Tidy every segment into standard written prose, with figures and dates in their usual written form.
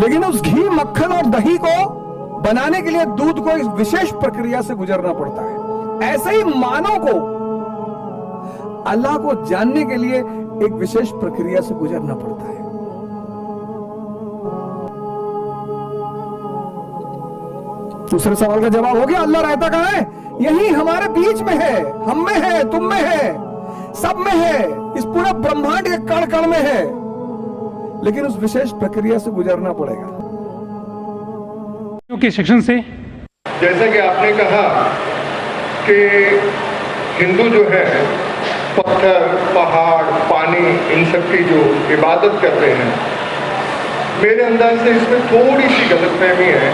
लेकिन उस घी, मक्खन और दही को बनाने के लिए दूध को एक विशेष प्रक्रिया से गुजरना पड़ता है। ऐसे ही मानव को अल्लाह को जानने के लिए एक विशेष प्रक्रिया से गुजरना पड़ता है। दूसरे सवाल का जवाब हो गया, अल्लाह रहता कहां है? यही हमारे बीच में है, हम में है, तुम में है, सब में है, इस पूरे ब्रह्मांड के कण कण में है, लेकिन उस विशेष प्रक्रिया से गुजरना पड़ेगा। के सेक्शन से जैसा कि आपने कहा कि हिंदू जो है पत्थर, पहाड़, पानी, इन सब की जो इबादत करते हैं, मेरे अंदाज से इसमें थोड़ी सी गलतफहमी है।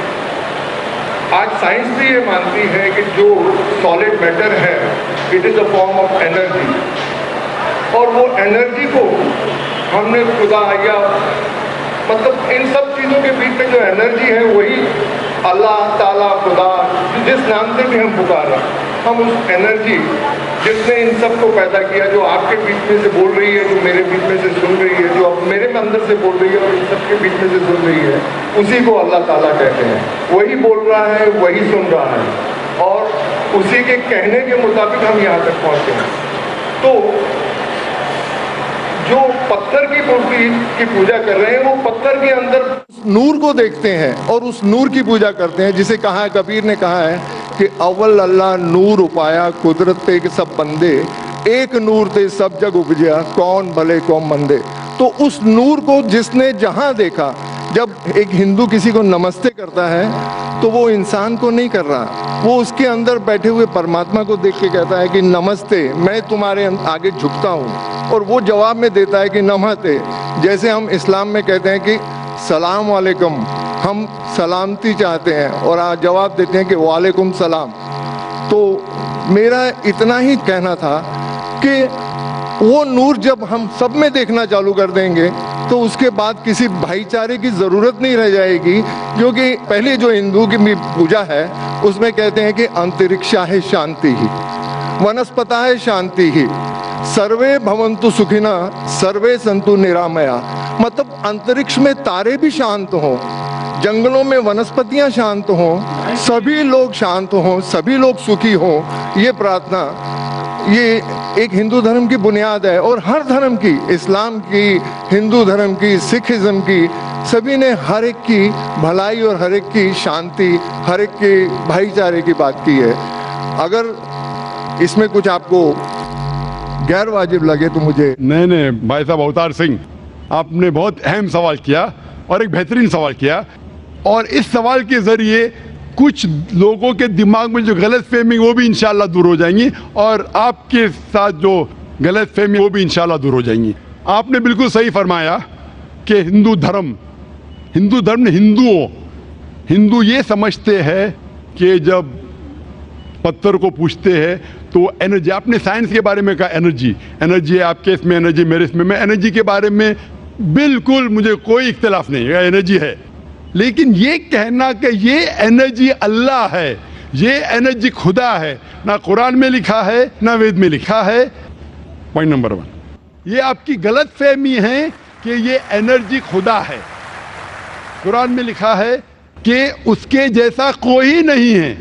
आज साइंस भी ये मानती है कि जो सॉलिड मैटर है it is a form of energy, और वो एनर्जी को हमने खुदा या मतलब इन सब चीज़ों के बीच में जो एनर्जी है वही अल्लाह ताला, खुदा, जिस नाम से भी हम पुकार रहे हैं, हम उस एनर्जी जिसने इन सब को पैदा किया, जो आपके बीच में से बोल रही है, जो मेरे बीच में से सुन रही है, जो अब मेरे अंदर से बोल रही है और इन सब के बीच में से सुन रही है, उसी को अल्लाह ताला कहते हैं। वही बोल रहा है, वही सुन रहा है, और उसी के कहने के मुताबिक हम यहाँ तक पहुँचे हैं। तो जो पत्थर की मूर्ति की पूजा कर रहे हैं, वो पत्थर के अंदर नूर को देखते हैं और उस नूर की पूजा करते हैं, जिसे कहा है, कबीर ने कहा है कि अव्वल अल्लाह नूर उपाया, कुदरत ते के सब बंदे, एक नूर ते सब जग उपजया, कौन भले कौन मंदे। तो उस नूर को जिसने जहां देखा, जब एक हिंदू किसी को नमस्ते करता है तो वो इंसान को नहीं कर रहा, वो उसके अंदर बैठे हुए परमात्मा को देख के कहता है कि नमस्ते, मैं तुम्हारे आगे झुकता हूँ, और वो जवाब में देता है कि नमस्ते। जैसे हम इस्लाम में कहते हैं कि सलाम वालेकुम, हम सलामती चाहते हैं और आज जवाब देते हैं कि वालेकुम सलाम। तो मेरा इतना ही कहना था कि वो नूर जब हम सब में देखना चालू कर देंगे तो उसके बाद किसी भाईचारे की ज़रूरत नहीं रह जाएगी, क्योंकि पहले जो हिंदू की पूजा है उसमें कहते हैं कि अंतरिक्षा है शांति ही, वनस्पता है शांति ही, सर्वे भवन्तु सुखिना, सर्वे संतु निरामया। मतलब अंतरिक्ष में तारे भी शांत हों, जंगलों में वनस्पतियां शांत हों, सभी लोग शांत हों, सभी लोग सुखी हों, ये प्रार्थना, ये एक हिंदू धर्म की बुनियाद है। और हर धर्म की, इस्लाम की, हिंदू धर्म की, सिखिज्म की, सभी ने हर एक की भलाई और हर एक की शांति, हर एक के भाईचारे की बात की है। अगर इसमें कुछ आपको गैर वाजिब लगे तो मुझे। नहीं, भाई साहब अवतार सिंह, आपने बहुत अहम सवाल किया और एक बेहतरीन सवाल किया, और इस सवाल के ज़रिए कुछ लोगों के दिमाग में जो गलतफहमी वो भी इंशाल्लाह दूर हो जाएंगी, और आपके साथ जो गलतफहमी वो भी इंशाल्लाह दूर हो जाएंगी। आपने बिल्कुल सही फरमाया कि हिंदू धर्म ने हिंदू ये समझते हैं कि जब पत्थर को पूछते हैं तो एनर्जी, आपने साइंस के बारे में कहा एनर्जी है, आपके इसमें एनर्जी, मेरे इसमें, मैं एनर्जी के बारे में बिल्कुल मुझे कोई इख्तिलाफ नहीं है, एनर्जी है। लेकिन ये कहना कि ये एनर्जी अल्लाह है, ये एनर्जी खुदा है, ना कुरान में लिखा है ना वेद में लिखा है। पॉइंट नंबर 1, ये आपकी गलत फहमी है कि ये एनर्जी खुदा है। कुरान में लिखा है कि उसके जैसा कोई नहीं है,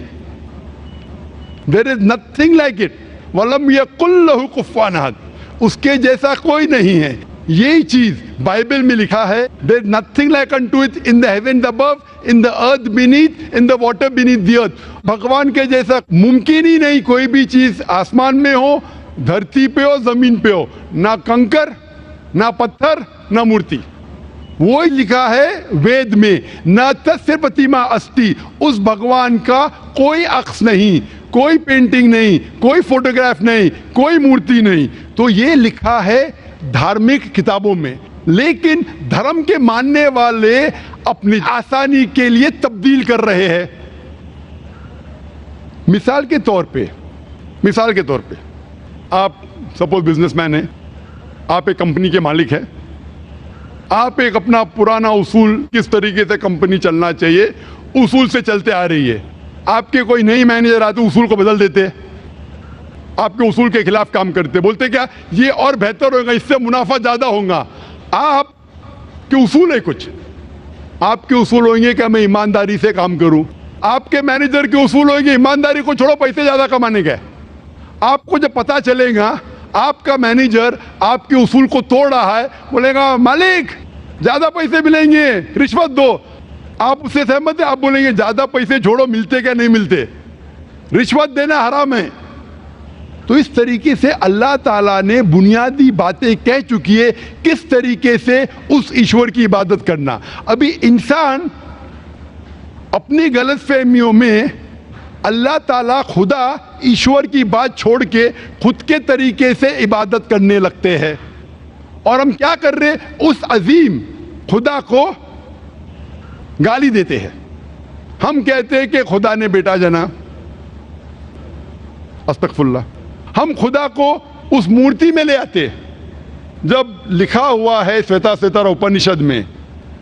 there is nothing like it, वलम यकुल लहु कुफुवन अहद, उसके जैसा कोई नहीं है। यही चीज बाइबल में लिखा है, there is nothing like unto it in the heaven above, in the earth beneath, in the water beneath the earth. भगवान के जैसा मुमकिन ही नहीं, कोई भी चीज आसमान में हो, धरती पे हो, जमीन पे हो, ना कंकर, ना पत्थर, ना मूर्ति। वो ही लिखा है वेद में, न तस्य प्रतिमा अस्ति, उस भगवान का कोई अक्स नहीं, कोई पेंटिंग नहीं, कोई फोटोग्राफ नहीं, कोई मूर्ति नहीं। तो ये लिखा है धार्मिक किताबों में, लेकिन धर्म के मानने वाले अपनी आसानी के लिए तब्दील कर रहे हैं। मिसाल के तौर पे आप सपोज बिजनेसमैन हैं, आप एक कंपनी के मालिक हैं, आप एक अपना पुराना उसूल, किस तरीके से कंपनी चलना चाहिए, उसूल से चलते आ रही है। आपके कोई नई मैनेजर आते उसूल को बदल देते, आपके उसूल के खिलाफ काम करते, बोलते क्या ये और बेहतर होगा, इससे मुनाफा ज्यादा होगा। आप के उसूल है कुछ, आपके उसूल होंगे कि मैं ईमानदारी से काम करूं। आपके मैनेजर के उसूल होंगे ईमानदारी को छोड़ो, पैसे ज्यादा कमाने के। आपको जब पता चलेगा आपका मैनेजर आपके उसूल को तोड़ रहा है, बोलेगा मालिक ज्यादा पैसे मिलेंगे, रिश्वत दो। आप उससे सहमत है? आप बोलेंगे ज्यादा पैसे छोड़ो, मिलते क्या नहीं मिलते, रिश्वत देना हराम है। तो इस तरीके से अल्लाह ताला ने बुनियादी बातें कह चुकी है किस तरीके से उस ईश्वर की इबादत करना। अभी इंसान अपनी गलतफहमियों में अल्लाह ताला खुदा ईश्वर की बात छोड़ के खुद के तरीके से इबादत करने लगते हैं। और हम क्या कर रहे, उस अजीम खुदा को गाली देते हैं। हम कहते हैं कि खुदा ने बेटा जना, अस्तगफुरुल्लाह। हम खुदा को उस मूर्ति में ले आते। जब लिखा हुआ है श्वेताश्वेतर उपनिषद में,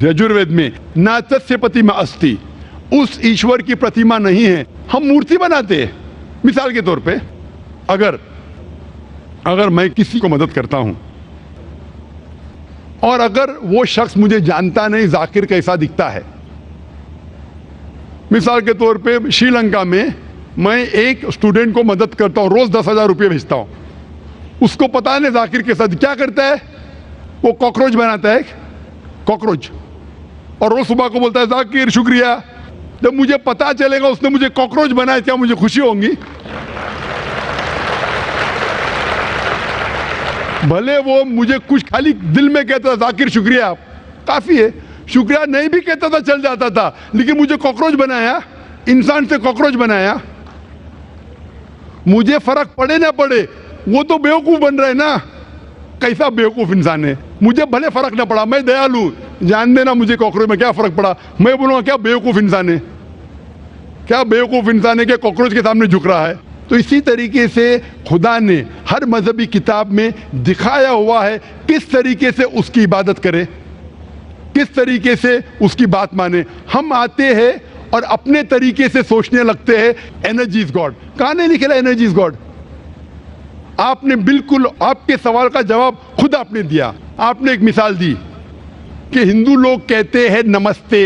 यजुर्वेद में, नातस्य प्रतिमा अस्ति, उस ईश्वर की प्रतिमा नहीं है, हम मूर्ति बनाते हैं। मिसाल के तौर पे अगर मैं किसी को मदद करता हूं और अगर वो शख्स मुझे जानता नहीं जाकिर कैसा दिखता है, मिसाल के तौर पे श्रीलंका में मैं एक स्टूडेंट को मदद करता हूं, रोज 10,000 रुपये भेजता हूं। उसको पता नहीं जाकिर के साथ क्या करता है, वो कॉकरोच बनाता है, कॉकरोच, और रोज सुबह को बोलता है जाकिर शुक्रिया। जब मुझे पता चलेगा उसने मुझे कॉकरोच बनाया, क्या मुझे खुशी होगी? भले वो मुझे कुछ खाली दिल में कहता था जाकिर शुक्रिया, काफी है, शुक्रिया नहीं भी कहता था चल जाता था, लेकिन मुझे कॉकरोच बनाया, इंसान से कॉकरोच बनाया। मुझे फर्क पड़े ना पड़े, वो तो बेवकूफ बन रहा है ना। कैसा बेवकूफ इंसान है, मुझे भले फर्क ना पड़ा, मैं दयालु, जान देना मुझे कॉकरोच में क्या फर्क पड़ा, मैं बोलूंगा क्या बेवकूफ इंसान है, क्या बेवकूफ इंसान है कि कॉकरोच के सामने झुक रहा है। तो इसी तरीके से खुदा ने हर मजहबी किताब में दिखाया हुआ है किस तरीके से उसकी इबादत करे, किस तरीके से उसकी बात माने। हम आते हैं और अपने तरीके से सोचने लगते हैं एनर्जी इज गॉड। कहां नहीं लिखेला एनर्जी इज गॉड? आपने बिल्कुल आपके सवाल का जवाब खुद आपने दिया। आपने एक मिसाल दी कि हिंदू लोग कहते हैं नमस्ते।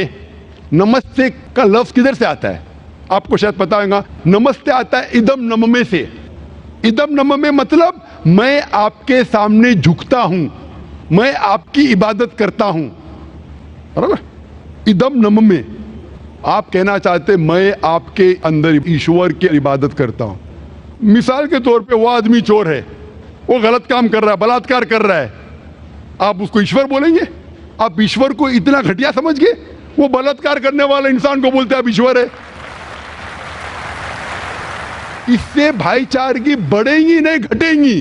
नमस्ते का लफ्ज किधर से आता है आपको शायद पता होगा। नमस्ते आता है इदम नममे से। इदम नममे मतलब मैं आपके सामने झुकता हूं, मैं आपकी इबादत करता हूं, बराबर। इदम नममे, आप कहना चाहते मैं आपके अंदर ईश्वर की इबादत करता हूं। मिसाल के तौर पे वो आदमी चोर है, वो गलत काम कर रहा है, बलात्कार कर रहा है, आप उसको ईश्वर बोलेंगे? आप ईश्वर को इतना घटिया समझ गए? वो बलात्कार करने वाले इंसान को बोलते आप ईश्वर है। इससे भाईचारगी बढ़ेगी नहीं घटेगी।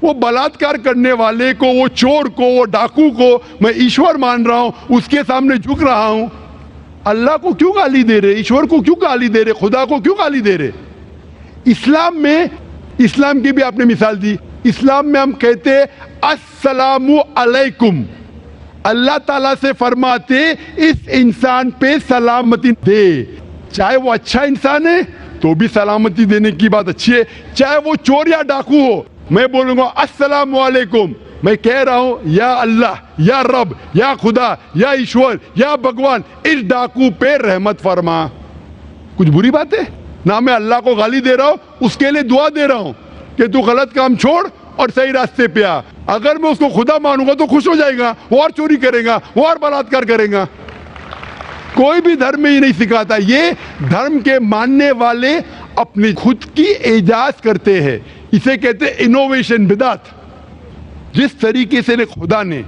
वो बलात्कार करने वाले को, वो चोर को, वो डाकू को मैं ईश्वर मान रहा हूं, उसके सामने झुक रहा हूं। अल्लाह को क्यों गाली दे रहे, ईश्वर को क्यों गाली दे रहे, खुदा को क्यों गाली दे रहे? इस्लाम में, इस्लाम की भी आपने मिसाल दी, इस्लाम में हम कहते अस्सलामु अलैकुम। अल्लाह ताला से फरमाते इस इंसान पे सलामती दे। चाहे वो अच्छा इंसान है तो भी सलामती देने की बात अच्छी है, चाहे वो चोर या डाकू हो। मैं बोलूंगा अस्सलामु अलैकुम, मैं कह रहा हूं या अल्लाह, या रब, या खुदा, या ईश्वर, या भगवान, इस डाकू पे रहमत फरमा। कुछ बुरी बात है ना? मैं अल्लाह को गाली दे रहा हूं, उसके लिए दुआ दे रहा हूं कि तू गलत काम छोड़ और सही रास्ते पे आ। अगर मैं उसको खुदा मानूंगा तो खुश हो जाएगा, वो और चोरी करेगा, वो और बलात्कार करेगा। कोई भी धर्म में ही नहीं सिखाता। ये धर्म के मानने वाले अपनी खुद की इजाज करते हैं, इसे कहते हैं इनोवेशन, बिदात। जिस तरीके से खुदा ने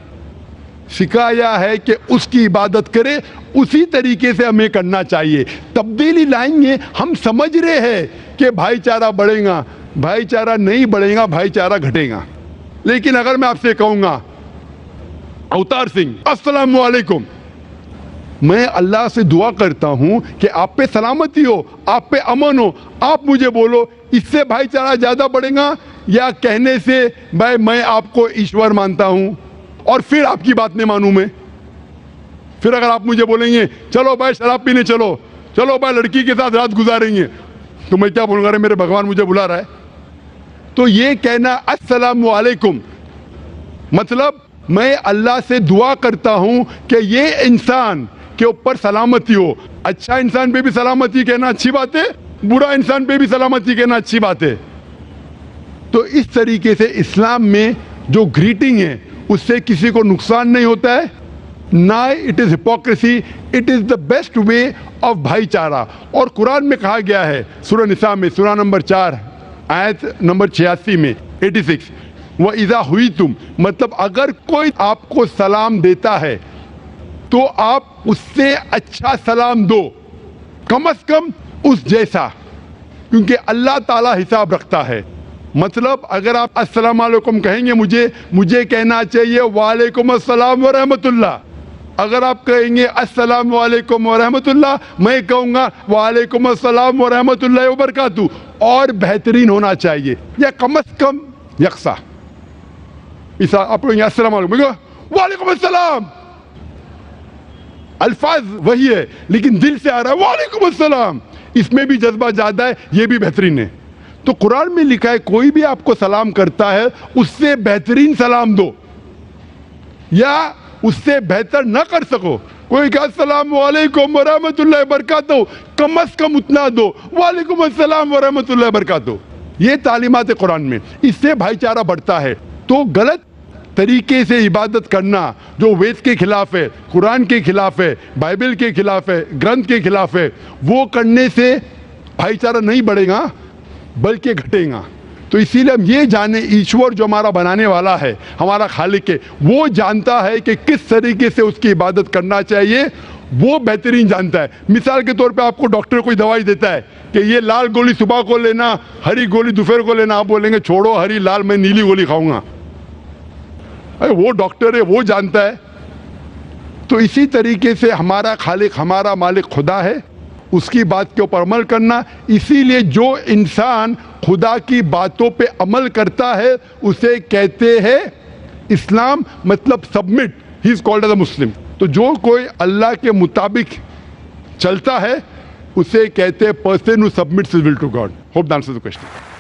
सिखाया है कि उसकी इबादत करे, उसी तरीके से हमें करना चाहिए। तब्दीली लाएंगे, हम समझ रहे हैं कि भाईचारा बढ़ेगा, भाईचारा नहीं बढ़ेगा, भाईचारा घटेगा। लेकिन अगर मैं आपसे कहूंगा अवतार सिंह अस्सलाम वालेकुम, मैं अल्लाह से दुआ करता हूं कि आप पे सलामती हो, आप पे अमन हो, आप मुझे बोलो, इससे भाईचारा ज्यादा बढ़ेगा या कहने से भाई मैं आपको ईश्वर मानता हूं और फिर आपकी बात नहीं मानूं मैं? फिर अगर आप मुझे बोलेंगे चलो भाई शराब पीने चलो, चलो भाई लड़की के साथ रात गुजारेंगे, तो मैं क्या बोलूंगा? अरे मेरे भगवान मुझे बुला रहा है। तो ये कहना अस्सलामु अलैकुम मतलब मैं अल्लाह से दुआ करता हूं कि ये इंसान के ऊपर सलामती हो। अच्छा इंसान पे भी सलामती कहना अच्छी बात है, बुरा इंसान पे भी सलामती कहना अच्छी बात है। तो इस तरीके से इस्लाम में जो ग्रीटिंग है उससे किसी को नुकसान नहीं होता है, ना it is hypocrisy, it is the best way of भाईचारा। और कुरान में कहा गया है सूरह निसा में सूरह नंबर 4 आयत नंबर 86 में 86, वह इज़ा हुई तुम, मतलब अगर कोई आपको सलाम देता है तो आप उससे अच्छा सलाम दो, कम से कम उस जैसा, क्योंकि अल्लाह ताला हिसाब रखता है। मतलब अगर आप अस्सलाम वालेकुम कहेंगे, मुझे कहना चाहिए वालेकुम अस्सलाम व रहमतुल्लाह। अगर आप कहेंगे अस्सलाम वालेकुम व रहमतुल्लाह, मैं कहूँगा वालेकुम अस्सलाम व रहमतुल्लाह व बरकातहू, और बेहतरीन होना चाहिए, या कम से कम यकसा। इसा आप कहेंगे अस्सलाम वालेकुम, वालेकुम अस्सलाम, अल्फाज वही है लेकिन दिल से आ रहा है वालेकुम अस्सलाम, इसमें भी जज्बा ज्यादा है, ये भी बेहतरीन है। तो कुरान में लिखा है कोई भी आपको सलाम करता है उससे बेहतरीन सलाम दो, या उससे बेहतर ना कर सको, कोई कहा अस्सलाम वालेकुम व रहमतुल्लाहि व बरकातहू, कम से कम उतना दो, वालेकुम अस्सलाम व रहमतुल्लाहि व बरकातहू। ये तालीमात है कुरान में, इससे भाईचारा बढ़ता है। तो गलत तरीके से इबादत करना जो वेद के खिलाफ है, कुरान के खिलाफ है, बाइबल के खिलाफ है, ग्रंथ के खिलाफ है, वो करने से भाईचारा नहीं बढ़ेगा बल्कि घटेगा। तो इसीलिए हम ये जाने, ईश्वर जो हमारा बनाने वाला है, हमारा खालिक है, वो जानता है कि किस तरीके से उसकी इबादत करना चाहिए, वो बेहतरीन जानता है। मिसाल के तौर पे आपको डॉक्टर कोई दवाई देता है कि ये लाल गोली सुबह को लेना, हरी गोली दोपहर को लेना, आप बोलेंगे छोड़ो हरी लाल, मैं नीली गोली खाऊंगा। अरे वो डॉक्टर है, वो जानता है। तो इसी तरीके से हमारा खालिक, हमारा मालिक खुदा है, उसकी बात के ऊपर अमल करना। इसीलिए जो इंसान खुदा की बातों पे अमल करता है उसे कहते हैं इस्लाम, मतलब submit, he is called as a Muslim. तो जो कोई अल्लाह के मुताबिक चलता है उसे कहते हैं person who submits his will to God. Hope that answers the question.